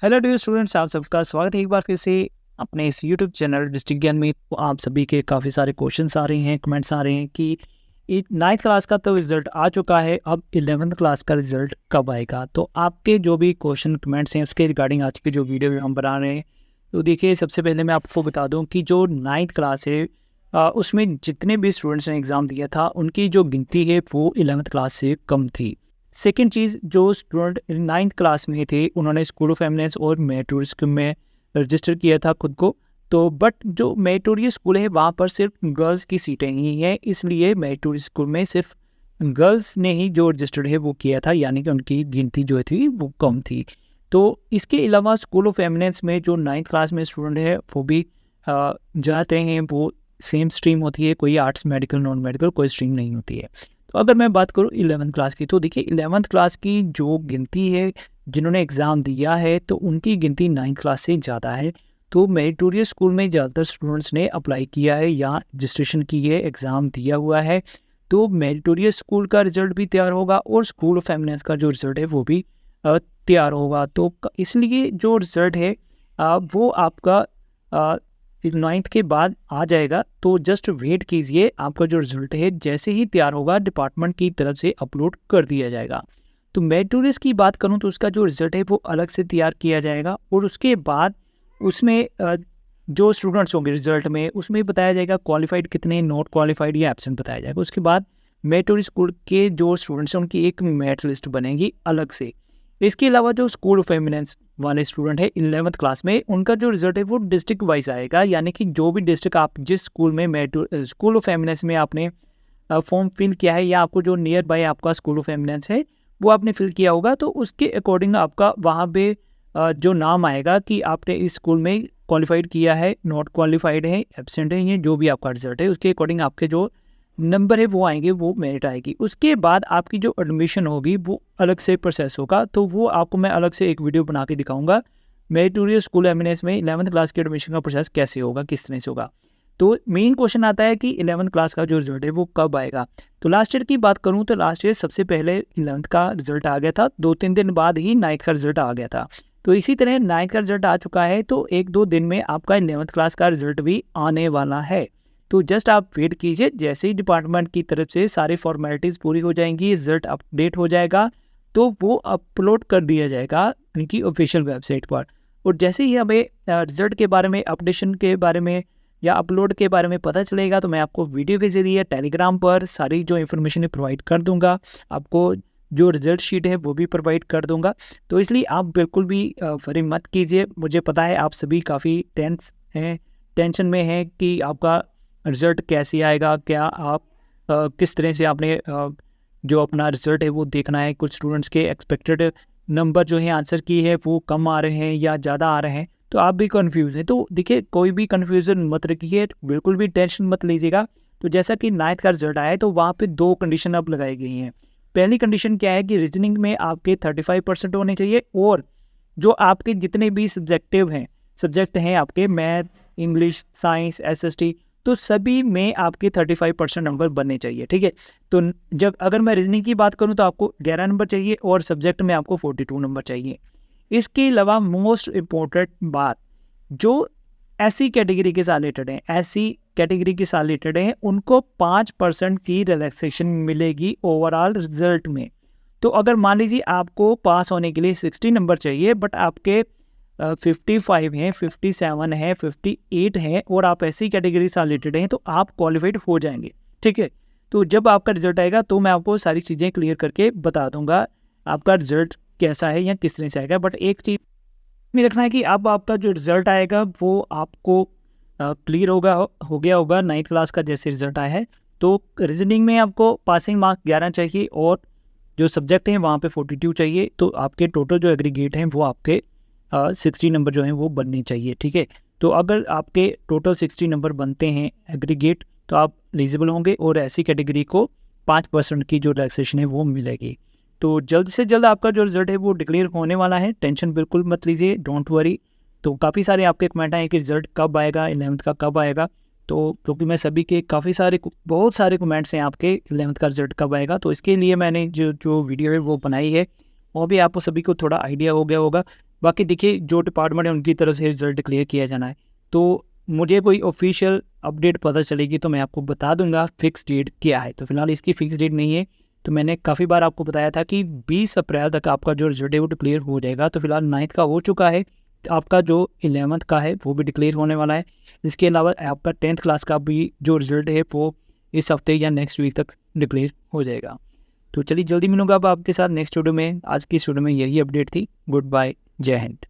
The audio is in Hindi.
हेलो डियर स्टूडेंट्स, आप सबका स्वागत है एक बार फिर से अपने इस यूट्यूब चैनल डिस्ट्रिक्ट ज्ञान में। तो आप सभी के काफ़ी सारे क्वेश्चंस आ रहे हैं, कमेंट्स आ रहे हैं कि नाइन्थ क्लास का तो रिज़ल्ट आ चुका है, अब 11th क्लास का रिज़ल्ट कब आएगा। तो आपके जो भी क्वेश्चन कमेंट्स हैं उसके रिगार्डिंग आज की जो वीडियो हम बना रहे हैं, तो देखिए सबसे पहले मैं आपको बता दूं कि जो नाइन्थ क्लास है उसमें जितने भी स्टूडेंट्स ने एग्ज़ाम दिया था उनकी जो गिनती है वो 11th क्लास से कम थी। सेकेंड चीज़, जो स्टूडेंट नाइन्थ क्लास में थे उन्होंने स्कूल ऑफ एमिनेंस और मेरिटोरियस में रजिस्टर किया था खुद को। तो बट जो मेरिटोरियस स्कूल है वहाँ पर सिर्फ गर्ल्स की सीटें ही हैं, इसलिए मेरिटोरियस स्कूल में सिर्फ गर्ल्स ने ही जो रजिस्टर्ड है वो किया था, यानी कि उनकी गिनती जो थी वो कम थी। तो इसके अलावा स्कूल ऑफ एमिनेंस में जो नाइन्थ क्लास में स्टूडेंट है वो भी जाते हैं, वो सेम स्ट्रीम होती है, कोई आर्ट्स मेडिकल नॉन मेडिकल कोई स्ट्रीम नहीं होती है। तो अगर मैं बात करूँ 11th क्लास की, तो देखिए 11th क्लास की जो गिनती है जिन्होंने एग्ज़ाम दिया है तो उनकी गिनती 9th क्लास से ज़्यादा है। तो मेरिटोरियस स्कूल में ज़्यादातर स्टूडेंट्स ने अप्लाई किया है या रजिस्ट्रेशन की है, एग्ज़ाम दिया हुआ है। तो मेरिटोरियस स्कूल का रिज़ल्ट भी तैयार होगा और स्कूल ऑफ एमिनेंस का जो रिज़ल्ट है वो भी तैयार होगा। तो इसलिए जो रिज़ल्ट है वो आपका 9th के बाद आ जाएगा। तो जस्ट वेट कीजिए, आपका जो रिजल्ट है जैसे ही तैयार होगा डिपार्टमेंट की तरफ से अपलोड कर दिया जाएगा। तो मेरिटोरियस की बात करूं तो उसका जो रिजल्ट है वो अलग से तैयार किया जाएगा और उसके बाद उसमें जो स्टूडेंट्स होंगे रिजल्ट में उसमें बताया जाएगा क्वालिफाइड कितने, नॉट क्वालिफाइड या एब्सेंट बताया जाएगा। उसके बाद मेरिटोरियस स्कूल के जो स्टूडेंट्स हैं उनकी एक मेरिट लिस्ट बनेगी अलग से। इसके अलावा जो स्कूल ऑफ एमिनेंस वाले स्टूडेंट है 11th क्लास में, उनका जो रिजल्ट है वो डिस्ट्रिक्ट वाइज आएगा, यानी कि जो भी डिस्ट्रिक्ट आप जिस स्कूल में स्कूल ऑफ एमिनेंस में आपने फॉर्म फिल किया है या आपको जो नियर बाय आपका स्कूल ऑफ एमिनेंस है वो आपने फिल किया होगा, तो उसके अकॉर्डिंग आपका वहाँ पे जो नाम आएगा कि आपने इस स्कूल में क्वालिफाइड किया है, नॉट क्वालिफाइड है, एब्सेंट है, ये जो भी आपका रिजल्ट है उसके अकॉर्डिंग आपके जो नंबर है वो आएंगे, वो मेरिट आएगी। उसके बाद आपकी जो एडमिशन होगी वो अलग से प्रोसेस होगा, तो वो आपको मैं अलग से एक वीडियो बना के दिखाऊंगा मेरिटोरियस स्कूल एमिनेंस में 11th क्लास के एडमिशन का प्रोसेस कैसे होगा, किस तरह से होगा। तो मेन क्वेश्चन आता है कि 11th क्लास का जो रिजल्ट है वो कब आएगा। तो लास्ट ईयर की बात करूँ तो लास्ट ईयर सबसे पहले 11th का रिजल्ट आ गया था, 2-3 दिन बाद ही 9th का रिजल्ट आ गया था। तो इसी तरह 9th का रिजल्ट आ चुका है, तो 1-2 दिन में आपका 11th क्लास का रिजल्ट भी आने वाला है। तो जस्ट आप वेट कीजिए, जैसे ही डिपार्टमेंट की तरफ से सारी फॉर्मेलिटीज़ पूरी हो जाएंगी, रिजल्ट अपडेट हो जाएगा, तो वो अपलोड कर दिया जाएगा उनकी ऑफिशियल वेबसाइट पर। और जैसे ही हमें रिजल्ट के बारे में, अपडेशन के बारे में या अपलोड के बारे में पता चलेगा, तो मैं आपको वीडियो के ज़रिए टेलीग्राम पर सारी जो इन्फॉर्मेशन है प्रोवाइड कर दूंगा। आपको जो रिजल्ट शीट है वो भी प्रोवाइड कर दूंगा। तो इसलिए आप बिल्कुल भी वरी मत कीजिए। मुझे पता है आप सभी काफ़ी टेंशन में हैं कि आपका रिज़ल्ट कैसे आएगा, क्या आप किस तरह से आपने जो अपना रिज़ल्ट है वो देखना है। कुछ स्टूडेंट्स के एक्सपेक्टेड नंबर जो है आंसर की है वो कम आ रहे हैं या ज़्यादा आ रहे हैं, तो आप भी कंफ्यूज हैं। तो देखिए कोई भी कन्फ्यूज़न मत रखिए, बिल्कुल भी टेंशन मत लीजिएगा। तो जैसा कि 9th का रिजल्ट आया है तो वहाँ पे 2 कंडीशन अब लगाई गई हैं। पहली कंडीशन क्या है कि रीजनिंग में आपके 35% होने चाहिए, और जो आपके जितने भी सब्जेक्ट हैं आपके मैथ, इंग्लिश, साइंस, SST, तो सभी में आपके 35% नंबर बनने चाहिए, ठीक है। तो जब अगर मैं रीजनिंग की बात करूं तो आपको 11 नंबर चाहिए और सब्जेक्ट में आपको 42 नंबर चाहिए। इसके अलावा मोस्ट इम्पोर्टेंट बात, जो ऐसी कैटेगरी के साथ रिलेटेड हैं उनको 5% की रिलैक्सेशन मिलेगी ओवरऑल रिजल्ट में। तो अगर मान लीजिए आपको पास होने के लिए 60 नंबर चाहिए बट आपके 55 हैं, 57 हैं, 58 हैं और आप ऐसी कैटेगरी से रिलेटेड हैं, तो आप क्वालिफाइड हो जाएंगे, ठीक है। तो जब आपका रिजल्ट आएगा तो मैं आपको सारी चीज़ें क्लियर करके बता दूंगा आपका रिजल्ट कैसा है या किस तरह से आएगा। बट एक चीज़ में रखना है कि अब आपका जो रिजल्ट आएगा वो आपको क्लियर हो गया होगा 9th क्लास का जैसे रिजल्ट आया है। तो रीजनिंग में आपको पासिंग मार्क 11 चाहिए और जो सब्जेक्ट हैं वहाँ पे 42 चाहिए। तो आपके टोटल जो एग्रीगेट हैं वो आपके 60 नंबर जो हैं वो बनने चाहिए, ठीक है। तो अगर आपके टोटल 60 नंबर बनते हैं एग्रीगेट तो आप एलिजिबल होंगे और ऐसी कैटेगरी को 5% की जो रिलैक्सेशन है वो मिलेगी। तो जल्द से जल्द आपका जो रिजल्ट है वो डिक्लेयर होने वाला है, टेंशन बिल्कुल मत लीजिए, डोंट वरी। तो काफ़ी सारे आपके कमेंट आए कि रिजल्ट कब आएगा, 11th का कब आएगा। तो क्योंकि मैं सभी के बहुत सारे कमेंट्स हैं आपके 11th का रिजल्ट कब आएगा, तो इसके लिए मैंने जो वीडियो है वो बनाई है, और भी आपको सभी को थोड़ा आइडिया हो गया होगा बाकी देखिए जो डिपार्टमेंट है उनकी तरफ से रिजल्ट डिक्लेयर किया जाना है, तो मुझे कोई ऑफिशियल अपडेट पता चलेगी तो मैं आपको बता दूंगा फिक्स डेट क्या है। तो फिलहाल इसकी फिक्स डेट नहीं है। तो मैंने काफ़ी बार आपको बताया था कि 20 अप्रैल तक आपका जो रिजल्ट है वो डिक्लेयर हो जाएगा। तो फिलहाल 9th का हो चुका है, आपका जो 11th का है वो भी डिक्लेयर होने वाला है। इसके अलावा आपका 10th क्लास का भी जो रिजल्ट है वो इस हफ्ते या नेक्स्ट वीक तक डिक्लेयर हो जाएगा। तो चलिए जल्दी मिलूंगा अब आपके साथ नेक्स्ट वीडियो में। आज की इस वीडियो में यही अपडेट थी। गुड बाय, जय हिंद।